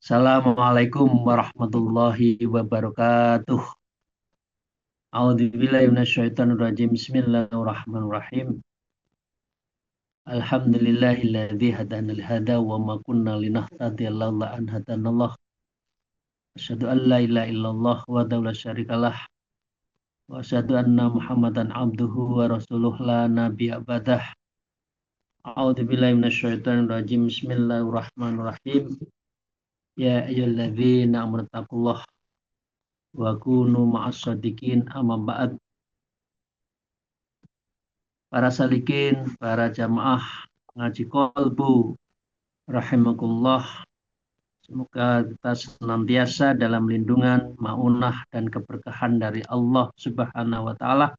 Assalamualaikum warahmatullahi wabarakatuh. A'udzubillahi minasyaitonirrajim. Bismillahirrahmanirrahim. Alhamdulillahilladzi hadana lihada wa ma kunna linahtadiya laula an hadanallah. Asyhadu an la ilaha illallah wa la syarikalah wa asyhadu anna Muhammadan abduhu wa rasuluh la nabiyya ba'dah. A'udzubillahi minasyaitonirrajim. Bismillahirrahmanirrahim. Ya ayyuhalladzina amanu taqullaha wa kunu ma'as shadiqin, amma ba'd. Para salikin, para jamaah ngaji kolbu rahimakumullah, semoga kita senantiasa dalam lindungan, maunah dan keberkahan dari Allah Subhanahu wa taala.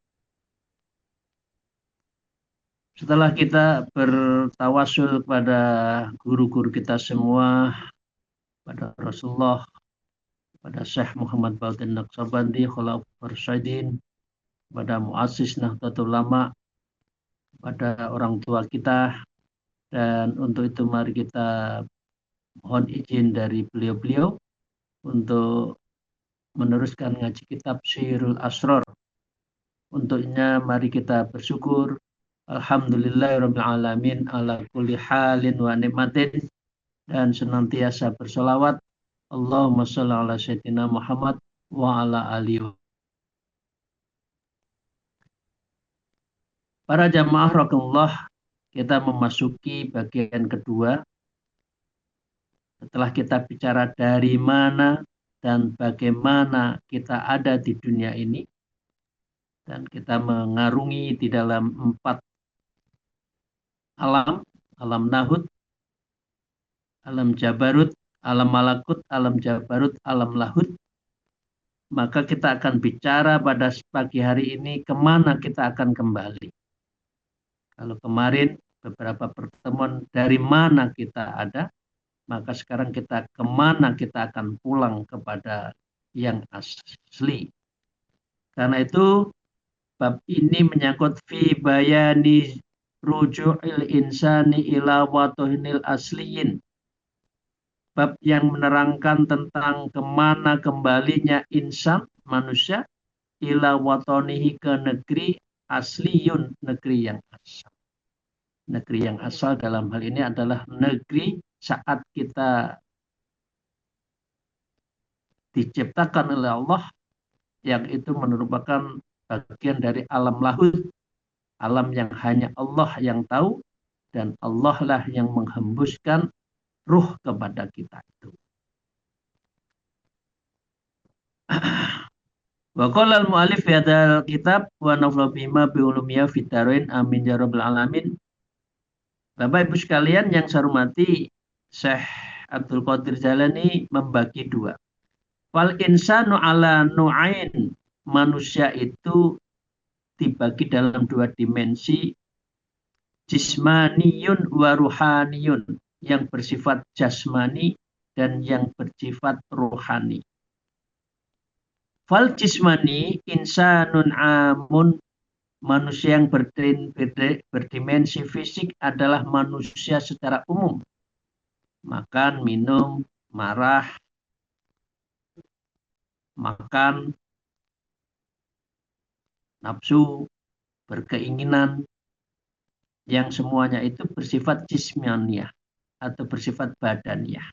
Setelah kita bertawasul kepada guru-guru kita semua, pada Rasulullah, pada Syekh Muhammad Baqir Naqsyabandi, Khulafaur Rasyidin, pada Muassis Nahdlatul Ulama, pada orang tua kita, dan untuk itu mari kita mohon izin dari beliau-beliau untuk meneruskan ngaji kitab Syihrul Asrar. Untuknya mari kita bersyukur. Alhamdulillahirabbil alamin ala kulli halin wa nikmatin, dan senantiasa bersolawat Allahumma shalli ala sayyidina Muhammad wa ala alihi. Para jamaah rahimakumullah, kita memasuki bagian kedua. Setelah kita bicara dari mana dan bagaimana kita ada di dunia ini, dan kita mengarungi di dalam 4 alam, alam nahud, alam jabarut, alam malakut, alam jabarut, alam lahud, maka kita akan bicara pada pagi hari ini kemana kita akan kembali. Kalau kemarin beberapa pertemuan dari mana kita ada, maka sekarang kita kemana kita akan pulang kepada yang asli. Karena itu bab ini menyangkut fi bayani ruju'il insani ila watohinil asliyin. Bab yang menerangkan tentang kemana kembalinya insan, manusia, ila watonihi, ke negeri asliyun, negeri yang asal. Negeri yang asal dalam hal ini adalah negeri saat kita diciptakan oleh Allah, yang itu merupakan bagian dari alam lahud, alam yang hanya Allah yang tahu, dan Allah lah yang menghembuskan ruh kepada kita itu. Wa qala al-mu'allif fi hadzal kitab wa nafa'ana bima bi ulumiyya fid dharain amin ya rabbal alamin. Bapak Ibu sekalian yang saya hormati, Syekh Abdul Qadir Jailani membagi 2. Wal insanu ala nu'ain, manusia itu dibagi dalam 2 dimensi, jismaniyun wa ruhaniyun, yang bersifat jasmani dan yang bersifat rohani. Fal jismani insanun amun, manusia yang berdimensi fisik adalah manusia secara umum. Makan, minum, marah, makan, nafsu, berkeinginan, yang semuanya itu bersifat jismaniyah atau bersifat badaniyah.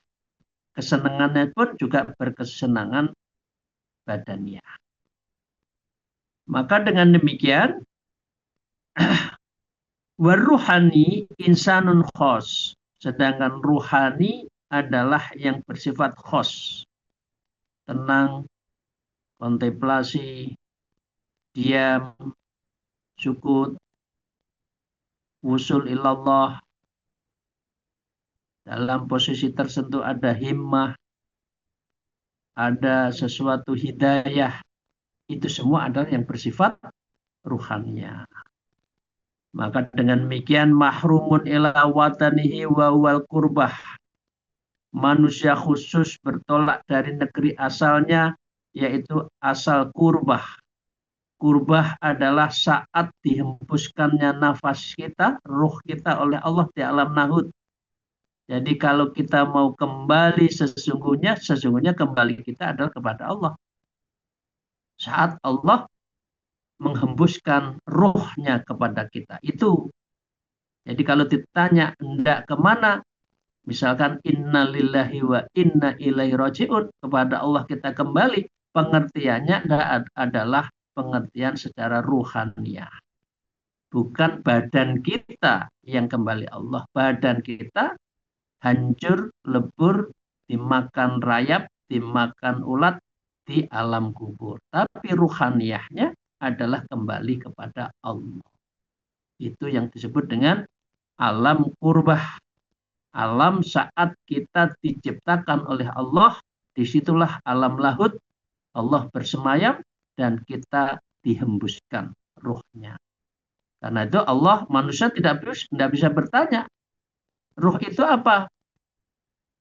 Kesenangannya pun juga berkesenangan badaniyah. Maka dengan demikian, waruhani insanun khos, sedangkan ruhani adalah yang bersifat khos, tenang, kontemplasi, diam, sukut, wusul ilallah. Dalam posisi tertentu ada himmah, ada sesuatu hidayah, Itu semua adalah yang bersifat ruhaniyah. Maka dengan demikian mahrumun ila watanihi wa wal kurbah. Manusia khusus bertolak dari negeri asalnya, yaitu asal kurbah. Kurbah adalah saat dihembuskannya nafas kita, ruh kita oleh Allah di alam nahud. Jadi kalau kita mau kembali sesungguhnya kembali kita adalah kepada Allah. Saat Allah menghembuskan ruhnya kepada kita. Itu. Jadi kalau ditanya hendak kemana, misalkan inna lillahi wa inna ilaihi raji'un, kepada Allah kita kembali, pengertiannya adalah pengertian secara ruhaniyah. Bukan badan kita yang kembali Allah. Badan kita hancur, lebur, dimakan rayap, dimakan ulat di alam kubur. Tapi ruhaniyahnya adalah kembali kepada Allah. Itu yang disebut dengan alam kurbah. Alam saat kita diciptakan oleh Allah, disitulah alam lahud, Allah bersemayam dan kita dihembuskan ruhnya. Karena itu Allah, manusia tidak bisa bertanya, ruh itu apa?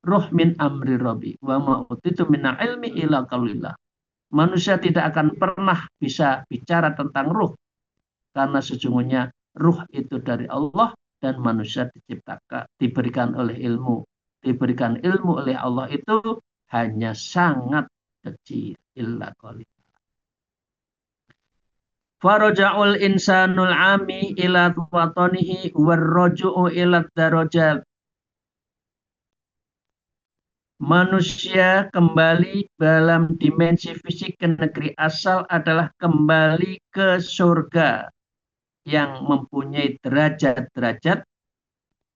Ruh min amri Rabbi wa ma'utitu minna ilmi ila qalillah. Manusia tidak akan pernah bisa bicara tentang ruh, karena sesungguhnya ruh itu dari Allah dan manusia diberikan diberikan ilmu oleh Allah itu hanya sangat kecil. Illa qalil. Faraja'ul insanul ami ila watanihi warraju'u ila darajat. Manusia kembali dalam dimensi fisik ke negeri asal adalah kembali ke surga yang mempunyai derajat-derajat,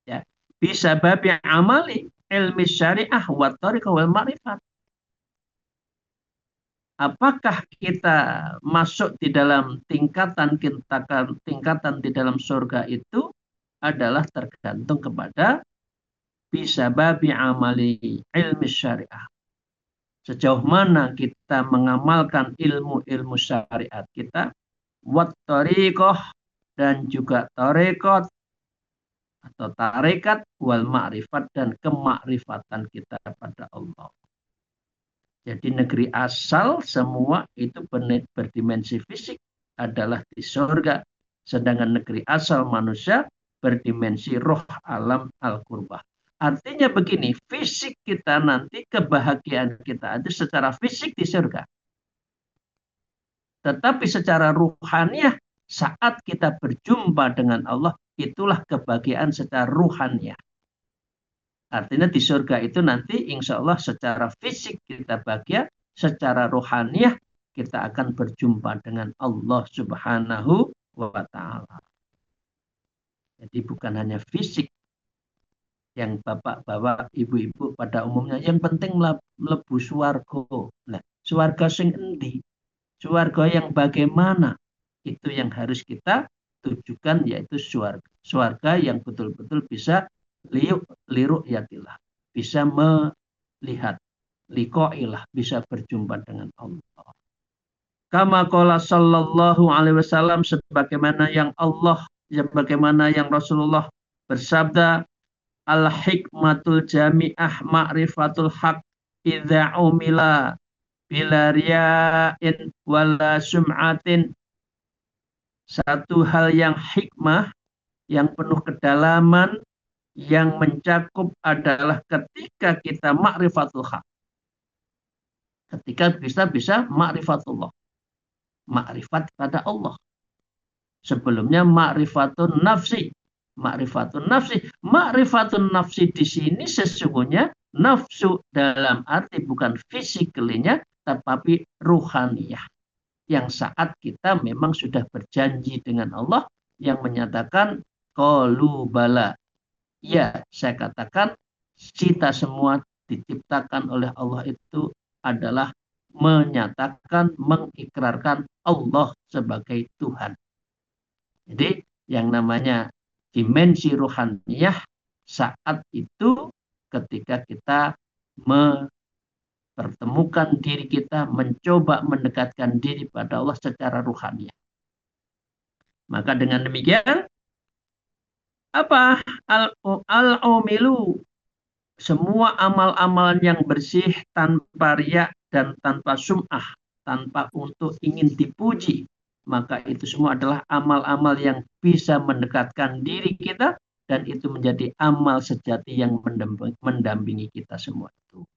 ya, bisa babi amali ilmi syariah wa tariqah wal ma'rifat. Apakah kita masuk di dalam tingkatan di dalam surga itu adalah tergantung kepada bisa babi amali ilmi syariah. Sejauh mana kita mengamalkan ilmu-ilmu syariat kita, wat tariqah, dan juga tarekat atau tarekat, wal ma'rifat, dan kemakrifatan kita pada Allah. Jadi negeri asal semua itu berdimensi fisik adalah di surga. Sedangkan negeri asal manusia berdimensi roh alam al-qurbah. Artinya begini, fisik kita nanti, kebahagiaan kita ada secara fisik di surga. Tetapi secara ruhaniah, saat kita berjumpa dengan Allah, itulah kebahagiaan secara ruhaniah. Artinya di surga itu nanti insya Allah secara fisik kita bahagia, secara ruhaniah kita akan berjumpa dengan Allah Subhanahu wa Ta'ala. Jadi bukan hanya fisik yang bapak-bapak, ibu-ibu pada umumnya, yang penting mlebu swarga. Nah, swarga sing endi? Swarga yang bagaimana? Itu yang harus kita tujukan, yaitu swarga yang betul-betul bisa liru yatillah, bisa melihat, liqailah, bisa berjumpa dengan Allah. Kama qala sallallahu alaihi wasallam, sebagaimana yang Rasulullah bersabda, al hikmatul jami'ah ma'rifatul haq idza umila bila riya'in wala sum'atin. Satu hal yang hikmah, yang penuh kedalaman, yang mencakup adalah ketika kita ma'rifatul haq. Ketika kita bisa ma'rifatullah. Ma'rifat pada Allah. Sebelumnya ma'rifatun nafsi. Ma'rifatun nafsi. Ma'rifatun nafsi di sini sesungguhnya nafsu dalam arti bukan fisikalinya, tetapi ruhaniyah. Yang saat kita memang sudah berjanji dengan Allah yang menyatakan qalu bala. Ya, saya katakan kita semua diciptakan oleh Allah itu adalah menyatakan, mengikrarkan Allah sebagai Tuhan. Jadi yang namanya dimensi ruhaniyah saat itu ketika kita pertemukan diri kita, mencoba mendekatkan diri pada Allah secara ruhani. Maka dengan demikian, apa? Al-umilu, semua amal-amalan yang bersih tanpa riya dan tanpa sum'ah, tanpa untuk ingin dipuji, maka itu semua adalah amal-amal yang bisa mendekatkan diri kita, dan itu menjadi amal sejati yang mendampingi kita semua itu.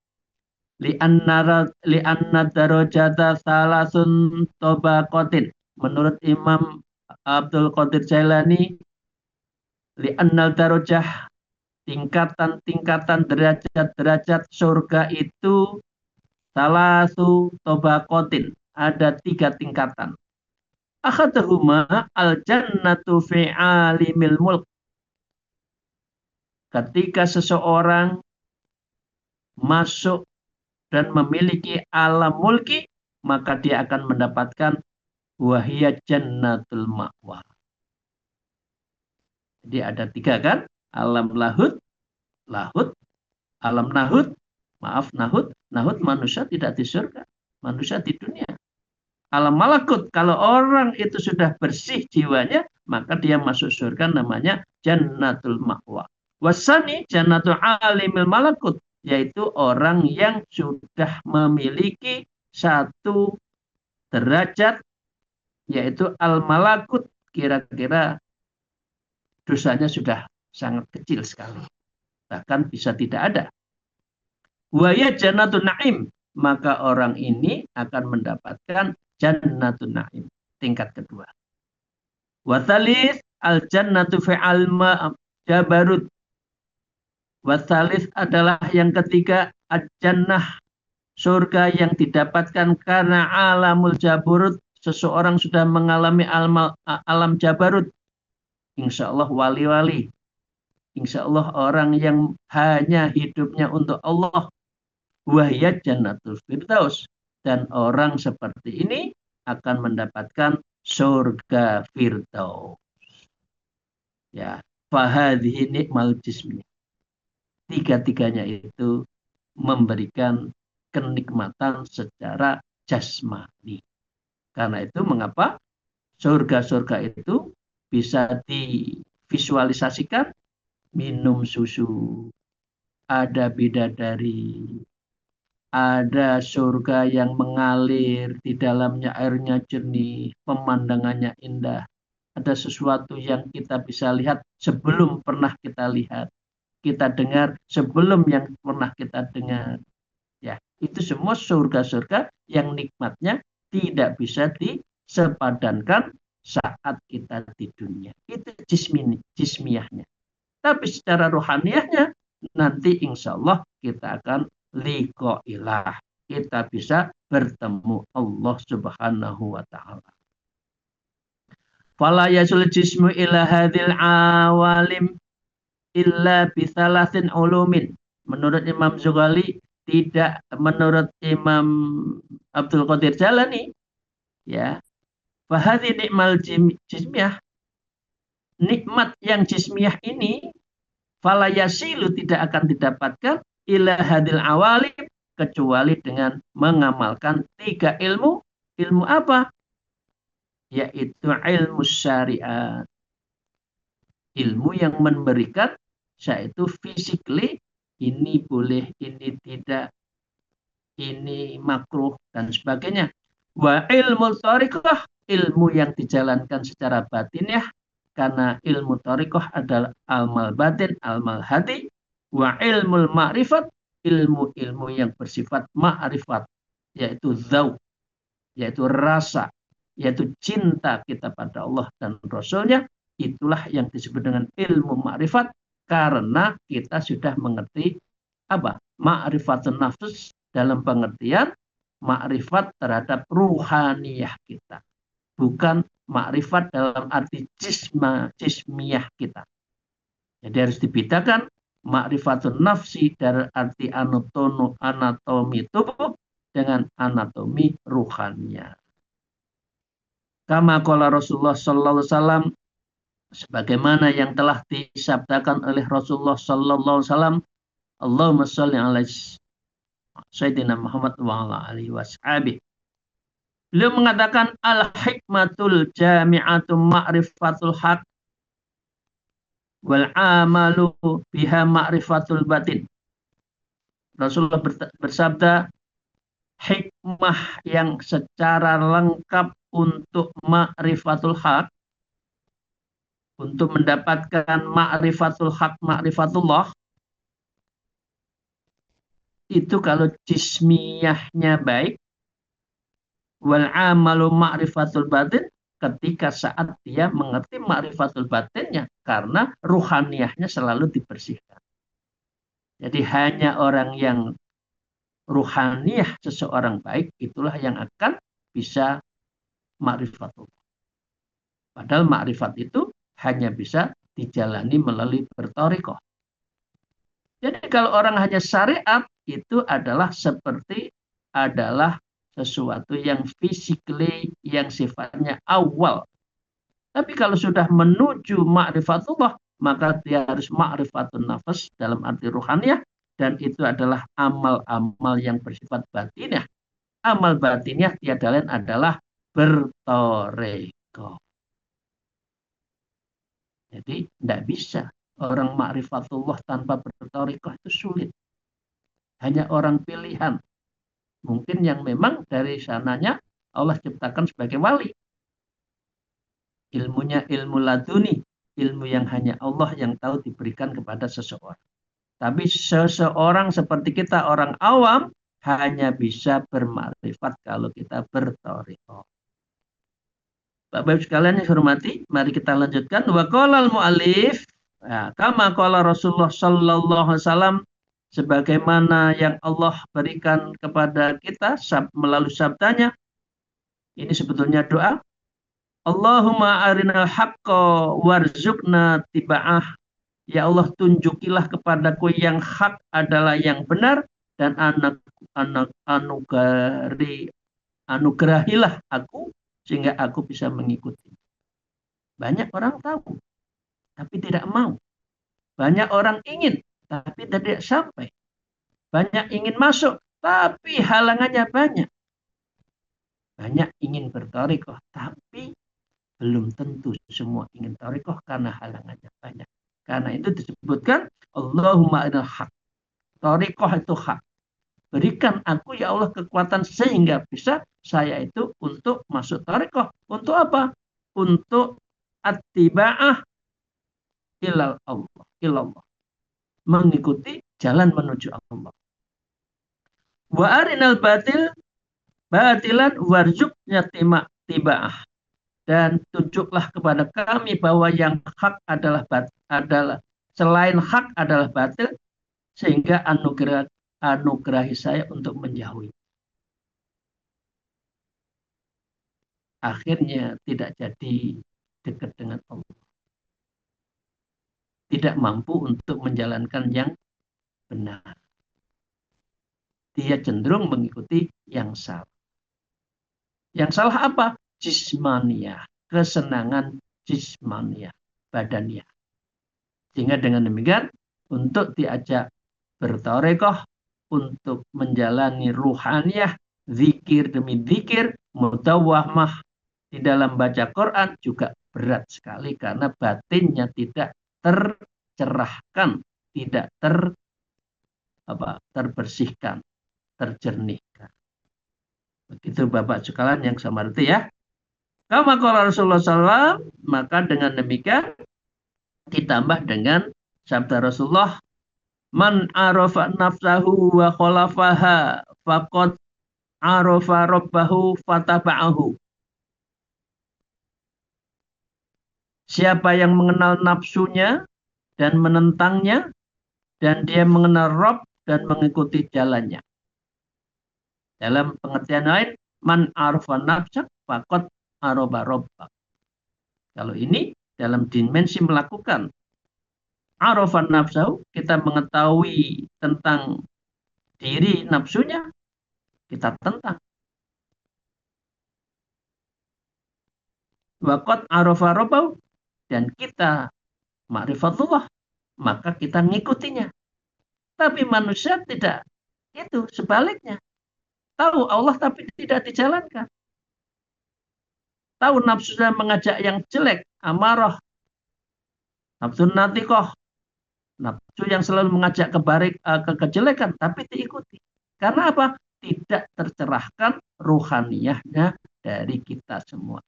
Li'anna darajata salasun tobaqatin. Menurut Imam Abdul Qadir Jailani, li'annal darajah, tingkatan-tingkatan derajat-derajat surga itu salasu tobaqatin. Ada 3 tingkatan. Akhadahuma al-jannatu fi alimil mulk. Ketika seseorang masuk dan memiliki alam mulki, maka dia akan mendapatkan wahiyya jannatul ma'wa. Jadi ada 3 kan? Alam lahut, alam nahut, nahut manusia tidak di surga, manusia di dunia. Alam malakut, kalau orang itu sudah bersih jiwanya, maka dia masuk surga, namanya jannatul ma'wa. Wasani jannatul alimil malakut, yaitu orang yang sudah memiliki 1 derajat, yaitu al-malakut, kira-kira dosanya sudah sangat kecil sekali, bahkan bisa tidak ada. Waya jannatun na'im, maka orang ini akan mendapatkan jannatun na'im, tingkat kedua. Wathalis al-jannatu fi'al jabarut. Wathalis adalah yang ketiga, al-jannah, surga yang didapatkan karena alamul jabarut, seseorang sudah mengalami alam jabarut. Insya Allah wali-wali, insya Allah orang yang hanya hidupnya untuk Allah. Wahiyat jannatul firdaus, dan orang seperti ini akan mendapatkan surga firdaus. Ya, fahadhihi nikmal jismi. 3-tiganya itu memberikan kenikmatan secara jasmani. Karena itu mengapa surga-surga itu bisa divisualisasikan, minum susu, ada bidadari, ada surga yang mengalir, di dalamnya airnya jernih, pemandangannya indah. Ada sesuatu yang kita bisa lihat sebelum pernah kita lihat, kita dengar sebelum yang pernah kita dengar. Ya, itu semua surga-surga yang nikmatnya tidak bisa disepadankan saat kita di dunia. Itu jismiyahnya. Tapi secara rohaniahnya, nanti insya Allah kita akan liqa'ilah. Kita bisa bertemu Allah Subhanahu wa ta'ala. Fala yasul jismu ila hadhil awalim illa bisalasin ulumin. Menurut Imam Zughali, tidak menurut Imam Abdul Qadir Jalani, ya. Fahadhi nikmal jismiyah, nikmat yang jismiyah ini, fala yasilu, tidak akan didapatkan ila hadil awalim, kecuali dengan mengamalkan 3 ilmu. Ilmu apa? Yaitu ilmu syariat. Ilmu yang memberikan, yaitu physically, ini boleh, ini tidak, ini makruh, dan sebagainya. Wa ilmu thariqah, ilmu yang dijalankan secara batin, ya, karena ilmu thariqah adalah amal batin, amal hati. Wa ilmu ma'rifat, ilmu-ilmu yang bersifat ma'rifat, yaitu dzauq, yaitu rasa, yaitu cinta kita pada Allah dan Rasulnya. Itulah yang disebut dengan ilmu ma'rifat, karena kita sudah mengerti apa? Ma'rifatun nafs, dalam pengertian ma'rifat terhadap ruhaniyah kita, bukan ma'rifat dalam arti jismiyah kita. Jadi harus dibedakan ma'rifatun nafsi dari arti anatomi tubuh dengan anatomi ruhannya. Kama qala Rasulullah sallallahu alaihi wasallam, sebagaimana yang telah disabdakan oleh Rasulullah sallallahu alaihi wasallam, Allahumma shalli alaihi Sayyidina Muhammad wa ala alihi washabihi. Beliau mengatakan al-hikmatul jami'atu ma'rifatul haq wal amalu biha ma'rifatul batin. Rasulullah bersabda, hikmah yang secara lengkap untuk ma'rifatul haq, untuk mendapatkan ma'rifatul haq, ma'rifatullah, itu kalau jismiyahnya baik, wal amalu ma'rifatul batin, ketika saat dia mengerti ma'rifatul batinnya, karena ruhaniyahnya selalu dibersihkan. Jadi hanya orang yang ruhaniyah seseorang baik, itulah yang akan bisa ma'rifatullah. Padahal ma'rifat itu hanya bisa dijalani melalui berthariqah. Jadi kalau orang hanya syariat, itu adalah seperti sesuatu yang physically, yang sifatnya awal. Tapi kalau sudah menuju ma'rifatullah, maka dia harus ma'rifatun nafas dalam arti ruhaniyah, dan itu adalah amal-amal yang bersifat batiniyah. Amal batiniyah tiada lain adalah berthariqah. Jadi tidak bisa orang ma'rifatullah tanpa berthariqah, itu sulit. Hanya orang pilihan. Mungkin yang memang dari sananya Allah ciptakan sebagai wali. Ilmunya ilmu laduni, ilmu yang hanya Allah yang tahu diberikan kepada seseorang. Tapi seseorang seperti kita, orang awam, hanya bisa bermakrifat kalau kita berthariqah. Bapak-Ibu sekalian yang hormati, mari kita lanjutkan. Wa qala al-mu'allif, kama qala Rasulullah sallallahu alaihi wasallam, sebagaimana yang Allah berikan kepada kita melalui sabdanya. Ini sebetulnya doa. Allahumma arinal haqqa warzuqna tiba'ah. Ya Allah, tunjukilah kepadaku yang hak adalah yang benar, dan anugerahilah aku sehingga aku bisa mengikuti. Banyak orang tahu tapi tidak mau. Banyak orang ingin tapi tidak sampai. Banyak ingin masuk tapi halangannya banyak. Banyak ingin berthariqah tapi belum tentu semua ingin thariqah karena halangannya banyak. Karena itu disebutkan Allahumma arinal haq. Thariqah itu hak. Berikan aku ya Allah kekuatan sehingga bisa saya itu untuk masuk thariqah. Untuk apa? Untuk attiba'ah ilal Allah, ilallah. Mengikuti jalan menuju Allah. Wa arinal batilan warzuqna tiba'ah. Dan tunjuklah kepada kami bahwa yang hak adalah selain hak adalah batil, sehingga anugerahi saya untuk menjauhi. Akhirnya tidak jadi dekat dengan Allah. Tidak mampu untuk menjalankan yang benar. Dia cenderung mengikuti yang salah. Yang salah apa? Jismaniyah, kesenangan jismaniyah, badaniyah. Sehingga dengan demikian, untuk diajak berthariqah, untuk menjalani ruhaniyah, zikir demi zikir, mutawahmah di dalam baca Quran juga berat sekali karena batinnya tidak tercerahkan, tidak terbersihkan, terjernihkan. Begitu Bapak sekalian yang saya hormati ya. Kama qala Rasulullah SAW, maka dengan demikian ditambah dengan sabda Rasulullah, man arafa nafsahu wa khalafaha faqad arafa rabbahu fataba'ahu. Siapa yang mengenal nafsunya dan menentangnya, dan dia mengenal Rabb dan mengikuti jalannya. Dalam pengertian lain, man arafa nafsak faqad arafa rabbah. Kalau ini dalam dimensi melakukan arafan nafsu, kita mengetahui tentang diri nafsunya, kita tentang. Waqad arafa rabbahu, dan kita ma'rifatullah, maka kita ngikutinya. Tapi manusia tidak Itu sebaliknya. Tahu Allah tapi tidak dijalankan. Tahu nafsunya mengajak yang jelek, amarah, nafsu natikoh, nafsu yang selalu mengajak ke kejelekan, tapi diikuti. Karena apa? Tidak tercerahkan ruhaniyahnya dari kita semua.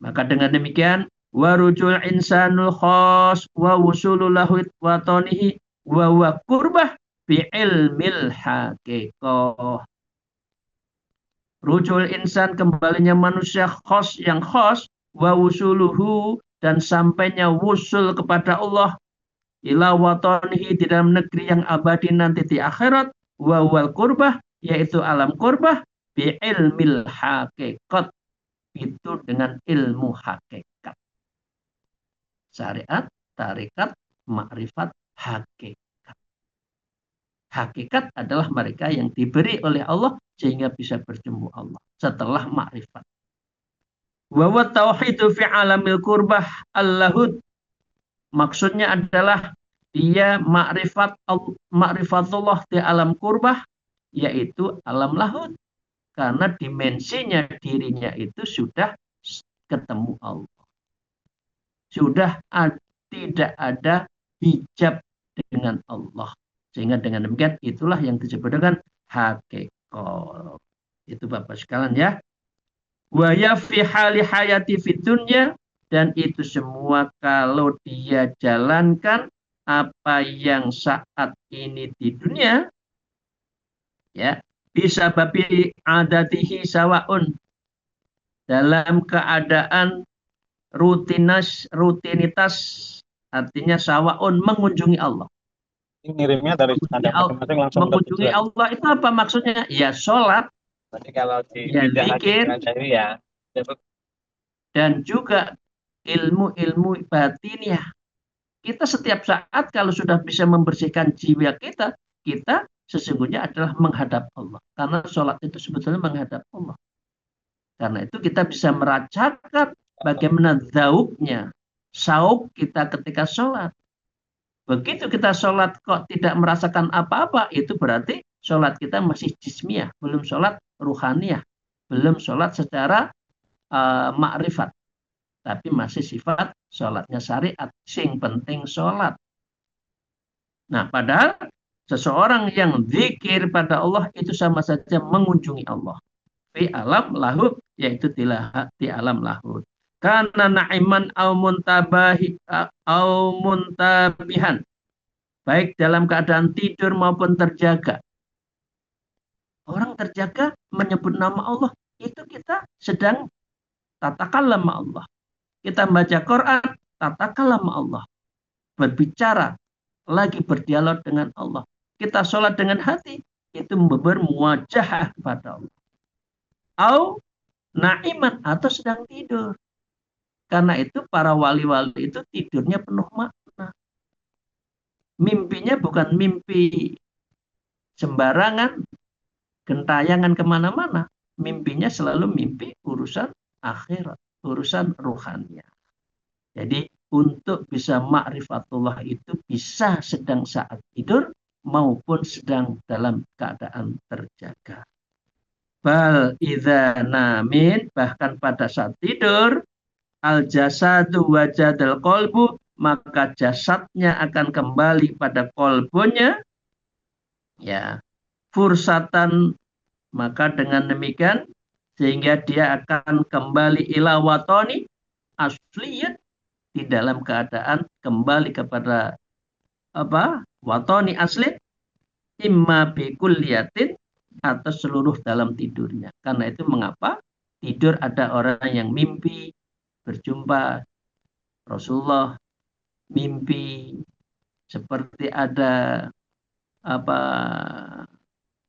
Maka dengan demikian, warujul insanul khos wa wusulul lahwit wa tonihi wa wa kurbah bi ilmil haqiqah. Rujul insan, kembalinya manusia khos yang khos, wa wusuluhu, dan sampainya wusul kepada Allah, ila watonihi, di dalam negeri yang abadi nanti di akhirat, wa wal kurbah, yaitu alam kurbah, bi ilmil haqiqat, itu dengan ilmu hakikat. Syariat, tarikat, makrifat, hakikat. Hakikat adalah mereka yang diberi oleh Allah sehingga bisa berjumpa Allah setelah makrifat. Wa wa tauhidu fi alamil kurbah allahud. Maksudnya adalah dia makrifatullah di alam kurbah, yaitu alam lahud. Karena dimensinya dirinya itu sudah ketemu Allah. Sudah tidak ada hijab dengan Allah. Sehingga dengan demikian itulah yang disebut dengan hakikat. Itu Bapak sekalian ya. Wa ya fi hali hayati fid dunya, dan itu semua kalau dia jalankan apa yang saat ini di dunia, ya, bisa babi adatihi sawaun, dalam keadaan rutinitas, artinya sawaun, mengunjungi Allah. Ini ngirimnya dari ada masing-masing langsung mengunjungi Allah itu apa maksudnya? Ya sholat, berarti kalau di ya zikir, ya, dan juga ilmu-ilmu batiniah. Kita setiap saat kalau sudah bisa membersihkan jiwa kita, kita sesungguhnya adalah menghadap Allah. Karena sholat itu sebetulnya menghadap Allah. Karena itu kita bisa merasakan bagaimana zauknya, sauk kita ketika sholat. Begitu kita sholat kok tidak merasakan apa-apa, itu berarti sholat kita masih jismiyah, belum sholat ruhaniyah, belum sholat secara makrifat. Tapi masih sifat sholatnya syariat, sing penting sholat. Nah, padahal seseorang yang zikir pada Allah itu sama saja mengunjungi Allah. Fi alam lahud, yaitu di alam lahud. Karena na'iman au muntabihan, baik dalam keadaan tidur maupun terjaga. Orang terjaga menyebut nama Allah, itu kita sedang tatakallam sama Allah. Kita baca Quran, tatakallam sama Allah. Berbicara, lagi berdialog dengan Allah. Kita sholat dengan hati, itu bermuwajahah kepada Allah. Au na'iman, atau sedang tidur. Karena itu para wali-wali itu tidurnya penuh makna. Mimpinya bukan mimpi sembarangan, gentayangan kemana-mana. Mimpinya selalu mimpi urusan akhirat, urusan ruhannya. Jadi untuk bisa ma'rifatullah itu bisa sedang saat tidur maupun sedang dalam keadaan terjaga. Bal idza namin, bahkan pada saat tidur, al jasadu wajadal qalbu, maka jasadnya akan kembali pada kolbunya, ya, fursatan, maka dengan demikian sehingga dia akan kembali ila watoni asliyat, di dalam keadaan kembali kepada apa? Watoni asli, imma bikulliyatin, atau seluruh dalam tidurnya. Karena itu mengapa tidur ada orang yang mimpi berjumpa Rasulullah, mimpi seperti ada apa,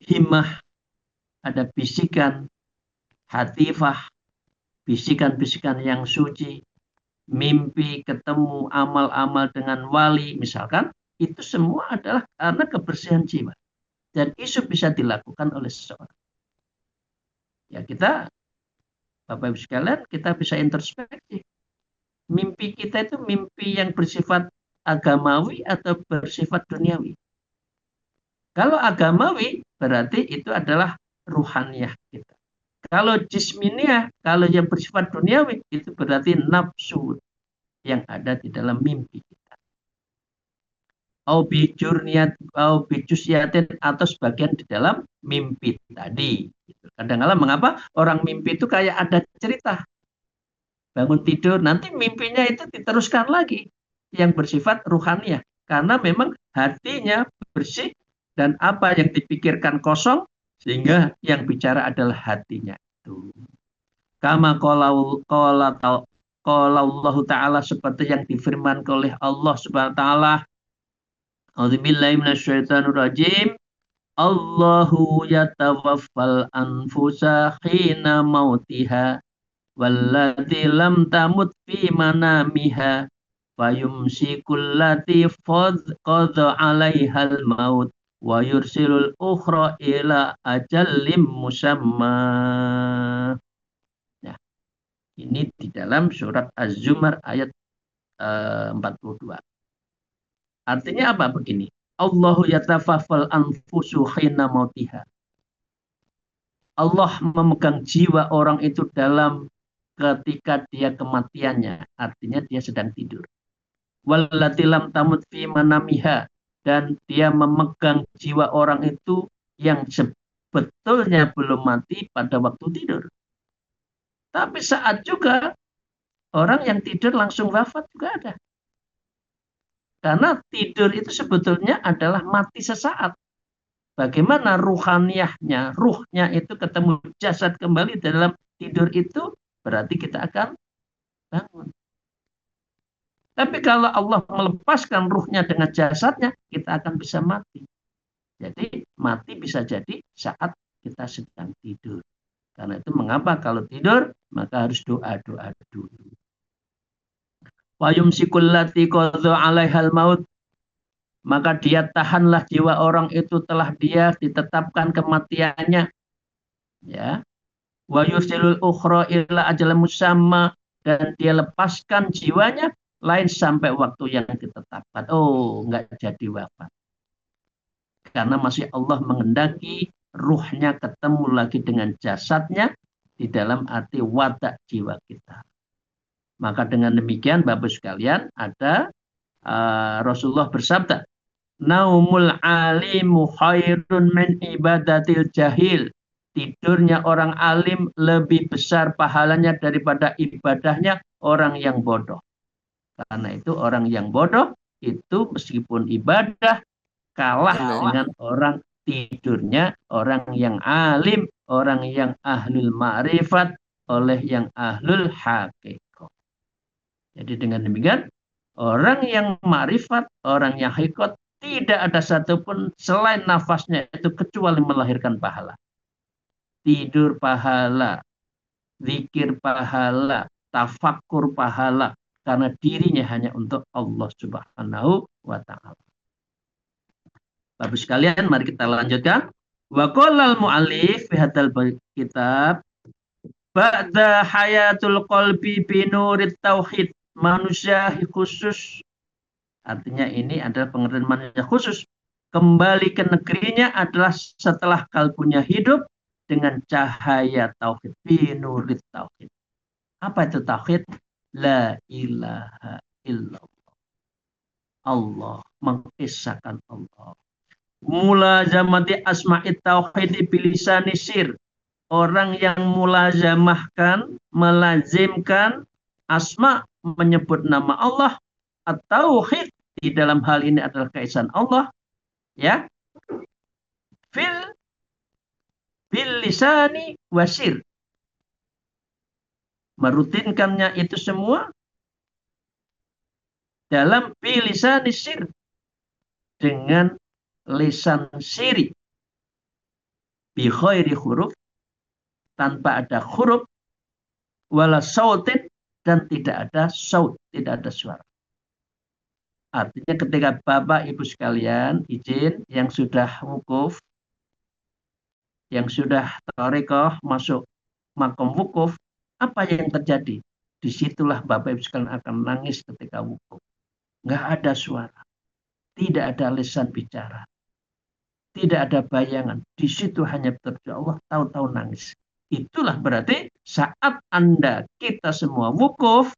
himmah, ada bisikan, hatifah, bisikan-bisikan yang suci, mimpi ketemu amal-amal dengan wali misalkan, itu semua adalah karena kebersihan jiwa. Dan itu bisa dilakukan oleh seseorang. Ya kita, Bapak Ibu sekalian, kita bisa introspeksi. Mimpi kita itu mimpi yang bersifat agamawi atau bersifat duniawi. Kalau agamawi berarti itu adalah ruhaniyah kita. Kalau jisminiah, kalau yang bersifat duniawi itu berarti nafsu yang ada di dalam mimpi kita. Au bijurniat, au bijusyatin, atau sebagian di dalam mimpi tadi. Kadang-kadang mengapa orang mimpi itu kayak ada cerita. Bangun tidur, nanti mimpinya itu diteruskan lagi yang bersifat ruhaniyah. Karena memang hatinya bersih dan apa yang dipikirkan kosong, sehingga yang bicara adalah hatinya itu. Kama qala Allah Ta'ala, seperti yang difirmankan oleh Allah Subhanahu wa Ta'ala. A'udzubillahi minasyaitonir rajim. Allahu yatawaffal anfusa hina mautiha wallati lam tamut fi manamiha fayumsikul lati qadha 'alaihal maut wa yursilul ukhra ila ajallim musamma. Ya, ini di dalam surat Az-Zumar ayat 42. Artinya apa begini? Allahu yatawaffal anfusu hina mautiha. Allah memegang jiwa orang itu dalam ketika dia kematiannya, artinya dia sedang tidur. Wallati lam tamut fi manamiha, dan dia memegang jiwa orang itu yang sebetulnya belum mati pada waktu tidur. Tapi saat juga orang yang tidur langsung wafat juga ada. Karena tidur itu sebetulnya adalah mati sesaat. Bagaimana ruhaniyahnya, ruhnya itu ketemu jasad kembali dalam tidur itu, berarti kita akan bangun. Tapi kalau Allah melepaskan ruhnya dengan jasadnya, kita akan bisa mati. Jadi mati bisa jadi saat kita sedang tidur. Karena itu mengapa kalau tidur, maka harus doa-doa dulu. Wa yumsikul lati qadha 'alaihal maut, maka dia tahanlah jiwa orang itu telah dia ditetapkan kematiannya, ya. Wa yusilul ukhra ila ajalin musamma, dan dia lepaskan jiwanya lain sampai waktu yang ditetapkan. Oh, enggak jadi wafat. Karena masih Allah mengendaki ruhnya ketemu lagi dengan jasadnya di dalam arti wadah jiwa kita. Maka dengan demikian Bapak sekalian, ada Rasulullah bersabda, naumul alimu khairun min ibadatil jahil. Tidurnya orang alim lebih besar pahalanya daripada ibadahnya orang yang bodoh. Karena itu orang yang bodoh itu meskipun ibadah kalah dengan orang tidurnya orang yang alim, orang yang ahlul ma'rifat, oleh yang ahlul haqiqah. Jadi dengan demikian, orang yang ma'rifat, orang yang hakikat, tidak ada satupun selain nafasnya itu kecuali melahirkan pahala. Tidur pahala, zikir pahala, tafakkur pahala, karena dirinya hanya untuk Allah Subhanahu wa Ta'ala. Bapak sekalian, mari kita lanjutkan. Wa qala al-mu'allif fi hadzal kitab, ba'da hayatul qalbi bi nurit tauhid, manusia khusus, artinya ini adalah pengertian manusia khusus, kembali ke negerinya adalah setelah kalbunya hidup dengan cahaya tauhid, binurit tauhid. Apa itu tauhid? La ilaha illallah. Allah, mengisahkan Allah. Mulazamati asma'it tauhid bilisani sir. Orang yang mulazamahkan, melazimkan asma, menyebut nama Allah, at-tauhid, di dalam hal ini adalah keesaan Allah, ya, bil lisani wasir, merutinkannya itu semua dalam bil lisani sir, dengan lisan siri, bi khairi huruf, tanpa ada huruf, wala sautin, dan tidak ada saut, tidak ada suara. Artinya ketika Bapak Ibu sekalian izin yang sudah wukuf, yang sudah tarekoh masuk makom wukuf, apa yang terjadi? Disitulah Bapak Ibu sekalian akan nangis ketika wukuf. Nggak ada suara, tidak ada lisan bicara, tidak ada bayangan. Di situ hanya betul Allah, tahu-tahu nangis. Itulah berarti saat kita semua wukuf,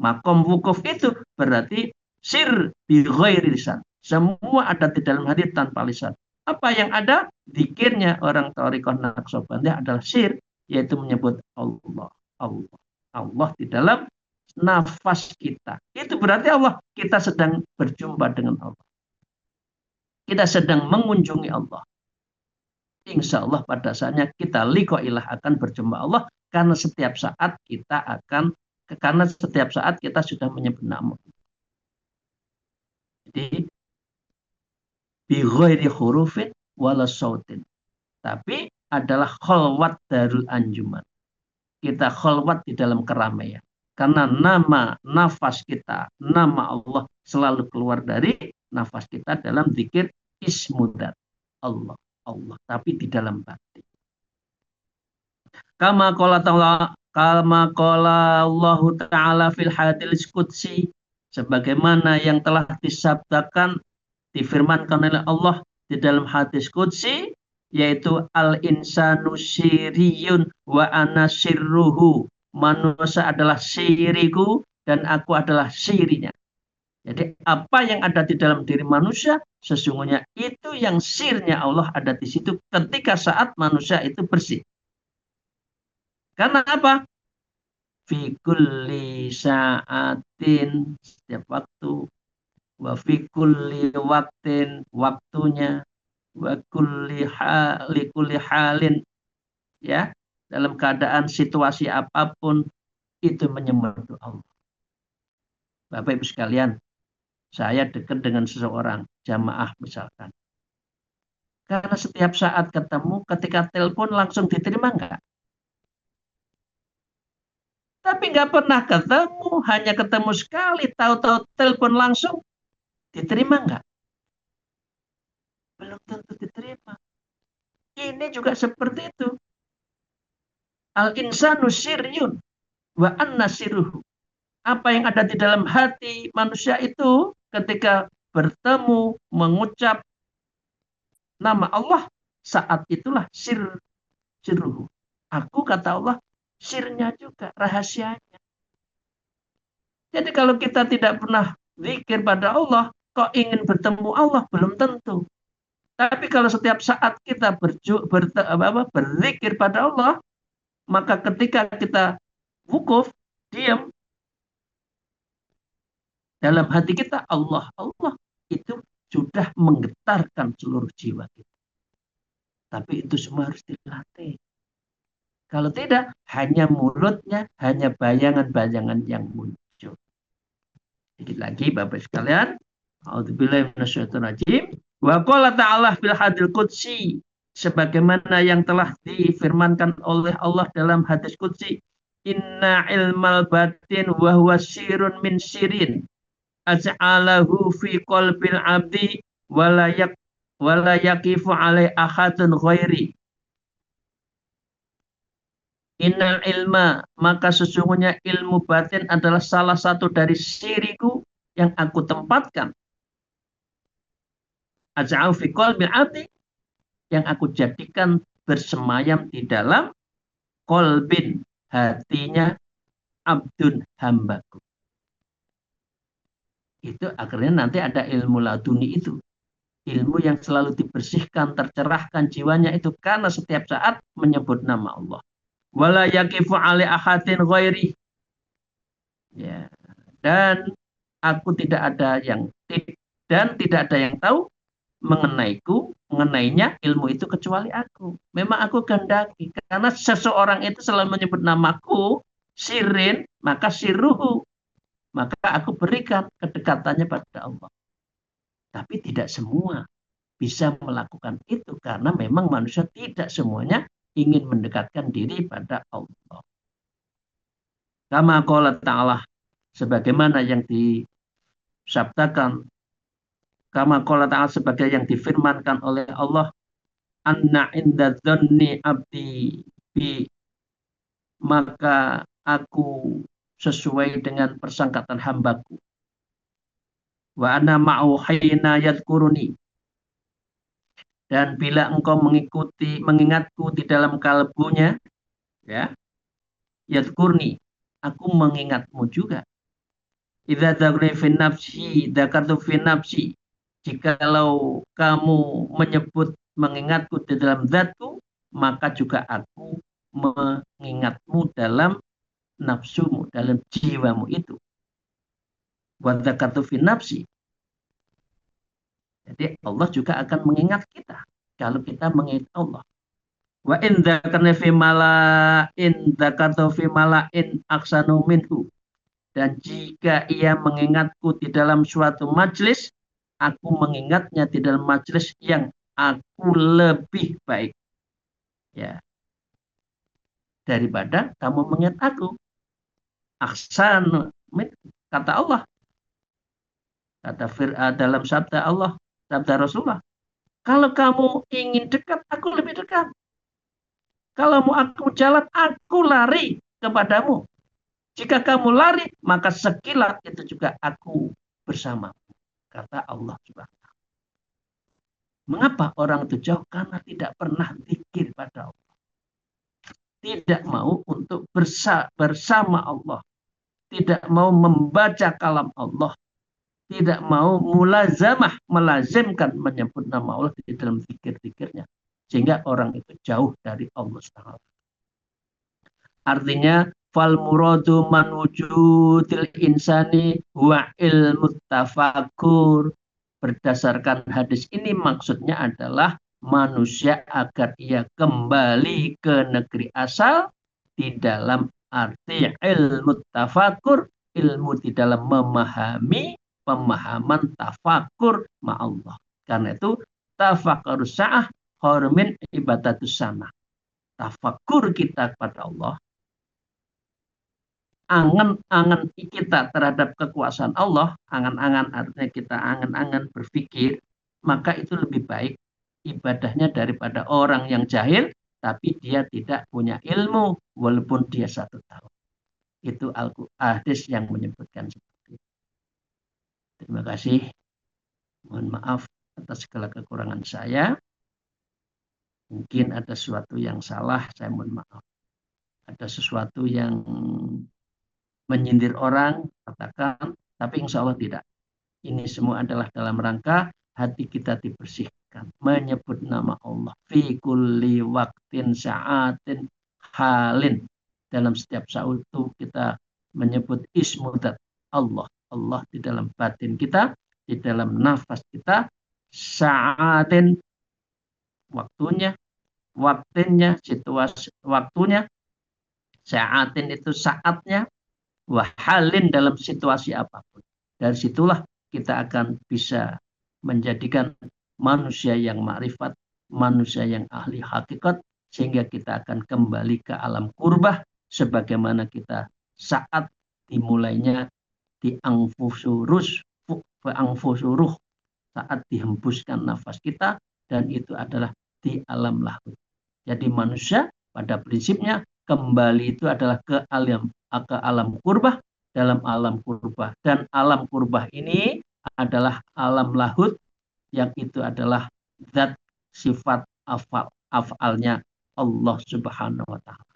makom wukuf itu berarti sir bi ghairi lisan. Semua ada di dalam hati tanpa lisan. Apa yang ada? Zikirnya orang Thariqah Naqsyabandiyah adalah sir, yaitu menyebut Allah, Allah, Allah di dalam nafas kita. Itu berarti Allah, kita sedang berjumpa dengan Allah. Kita sedang mengunjungi Allah. Insya Allah pada saatnya kita liqa'ilah akan berjumpa Allah, karena setiap saat kita sudah menyebut nama. Jadi bi ghairi hurufin wala sautin. Tapi adalah khalwat darul anjuman. Kita khalwat di dalam keramaian. Karena nafas kita, nama Allah selalu keluar dari nafas kita dalam zikir ismudat. Allah, Allah. Tapi di dalam batin. Kama qala Allah Ta'ala fil hadis qudsi. Sebagaimana yang telah disabdakan, difirmankan oleh Allah di dalam hadis qudsi, yaitu al-insanu siriyun wa ana sirruhu. Manusia adalah siriku dan aku adalah sirinya. Jadi apa yang ada di dalam diri manusia, sesungguhnya itu yang sirnya Allah ada di situ ketika saat manusia itu bersih. Karena apa? Fi kulli sa'atin, setiap waktu, wa fi kulli waktin, waktunya, wa kulli halin, ya, dalam keadaan situasi apapun itu menyembah Allah. Bapak Ibu sekalian, saya dekat dengan seseorang jamaah misalkan. Karena setiap saat ketemu, ketika telepon langsung diterima enggak? Tapi nggak pernah ketemu, hanya ketemu sekali, tahu-tahu telepon langsung, diterima nggak? Belum tentu diterima. Ini juga seperti itu. Al-insanu siryun wa anna sirruhu. Apa yang ada di dalam hati manusia itu ketika bertemu, mengucap nama Allah, saat itulah sirruhu. Aku, kata Allah, sirnya juga, rahasianya. Jadi kalau kita tidak pernah zikir pada Allah, kok ingin bertemu Allah, belum tentu. Tapi kalau setiap saat kita berzikir pada Allah, maka ketika kita wukuf, diam, dalam hati kita Allah, Allah, itu sudah menggetarkan seluruh jiwa kita. Tapi itu semua harus dilatih. Kalau tidak, hanya mulutnya, hanya bayangan-bayangan yang muncul. Sedikit lagi Bapak sekalian. A'udzubillahi minasyaitonirrajim. Wa qala ta'ala fil hadil qudsi. Sebagaimana yang telah difirmankan oleh Allah dalam hadis qudsi. Inna ilmal batin wa huwa sirun min sirin. Aj'alahu fi qalbil abdi wala yakifu alai ahadun ghairi. Innal ilma, maka sesungguhnya ilmu batin adalah salah satu dari siriku yang aku tempatkan. Aj'al fi qalbil abdi, yang aku jadikan bersemayam di dalam qalbin, hatinya abdun, hambaku. Itu akhirnya nanti ada ilmu laduni itu. Ilmu yang selalu dibersihkan, tercerahkan jiwanya itu karena setiap saat menyebut nama Allah. Wala yakifu ali ahadin ghairi. Ya. Dan aku tidak ada yang tidak ada yang tahu mengenainya ilmu itu kecuali aku. Memang aku kehendaki karena seseorang itu selalu menyebut namaku, sirin, maka sirruhu, maka aku berikan kedekatannya pada Allah. Tapi tidak semua bisa melakukan itu karena memang manusia tidak semuanya ingin mendekatkan diri pada Allah. Kama qala ta'ala, sebagaimana yang disabdakan, kama qala ta'ala, sebagai yang difirmankan oleh Allah, anna inda dzanni abdi bi, maka aku sesuai dengan persangkaan hambaku. Wa ana ma'u hina yadhkuruni, Dan bila engkau mengingatku di dalam kalbunya, ya, yadkurni, aku mengingatmu juga. Idza dzakarni fi nafsi, dzakartu fi nafsi. Jikalau kamu menyebut mengingatku di dalam zatku, maka juga aku mengingatmu dalam nafsumu, dalam jiwamu itu. Wa dzakartu fi nafsi. Jadi Allah juga akan mengingat kita kalau kita mengingat Allah. Wa in dzakarna fi mala'in dzakartu fi mala'in aksanu minhu. Dan jika ia mengingatku di dalam suatu majlis, aku mengingatnya di dalam majlis yang aku lebih baik, ya, daripada kamu mengingat aku. Aksanu, kata Allah, kata dalam sabda Allah, sabda Rasulullah. Kalau kamu ingin dekat, aku lebih dekat. Kalau mau aku jalan, aku lari kepadamu. Jika kamu lari, maka sekilat itu juga aku bersama. Kata Allah juga. Mengapa orang itu jauh? Karena tidak pernah zikir pada Allah. Tidak mau untuk bersama Allah. Tidak mau membaca kalam Allah. Tidak mau mulazamah, melazimkan menyebut nama Allah di dalam zikir-zikirnya. Sehingga orang itu jauh dari Allah SWT. Artinya, fal muradu man wujudil insani wa ilmu tafakur. Berdasarkan hadis ini maksudnya adalah manusia agar ia kembali ke negeri asal di dalam arti ilmu tafakur, ilmu di dalam memahami, pemahaman tafakur ma'allah. Karena itu tafakur sa'ah hormin ibadatus sama. Tafakur kita kepada Allah, angan-angan kita terhadap kekuasaan Allah, angan-angan artinya kita angan-angan berpikir, maka itu lebih baik ibadahnya daripada orang yang jahil, tapi dia tidak punya ilmu, walaupun dia 1 tahun. Itu hadis yang menyebutkan seperti itu. Terima kasih. Mohon maaf atas segala kekurangan saya. Mungkin ada sesuatu yang salah, saya mohon maaf. Ada sesuatu yang menyindir orang, katakan, tapi insya Allah tidak. Ini semua adalah dalam rangka hati kita dibersihkan. Menyebut nama Allah. Fi kulli waktin sa'atin halin. Dalam setiap saat itu kita menyebut ismudat Allah. Allah di dalam batin kita, di dalam nafas kita, sa'atin waktunya, waktunya, situasi waktunya, sa'atin itu saatnya, wahalin dalam situasi apapun. Dari situlah kita akan bisa menjadikan manusia yang ma'rifat, manusia yang ahli hakikat, sehingga kita akan kembali ke alam kurbah sebagaimana kita saat dimulainya di angfusuruh, saat dihembuskan nafas kita, dan itu adalah di alam lahut. Jadi manusia pada prinsipnya kembali itu adalah ke alam kurbah, dalam alam kurbah. Dan alam kurbah ini adalah alam lahut, yang itu adalah zat sifat afalnya Allah Subhanahu wa Ta'ala.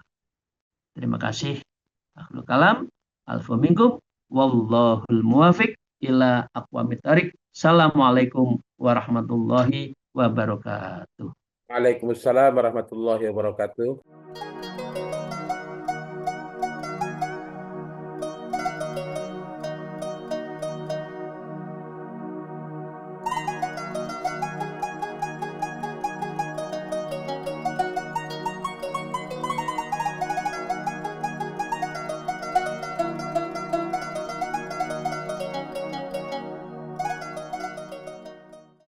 Terima kasih. Akhirul kalam. Alfu minkum. Wallahul muwafiq ila aqwamit thariq. Assalamualaikum warahmatullahi wabarakatuh. Waalaikumsalam warahmatullahi wabarakatuh.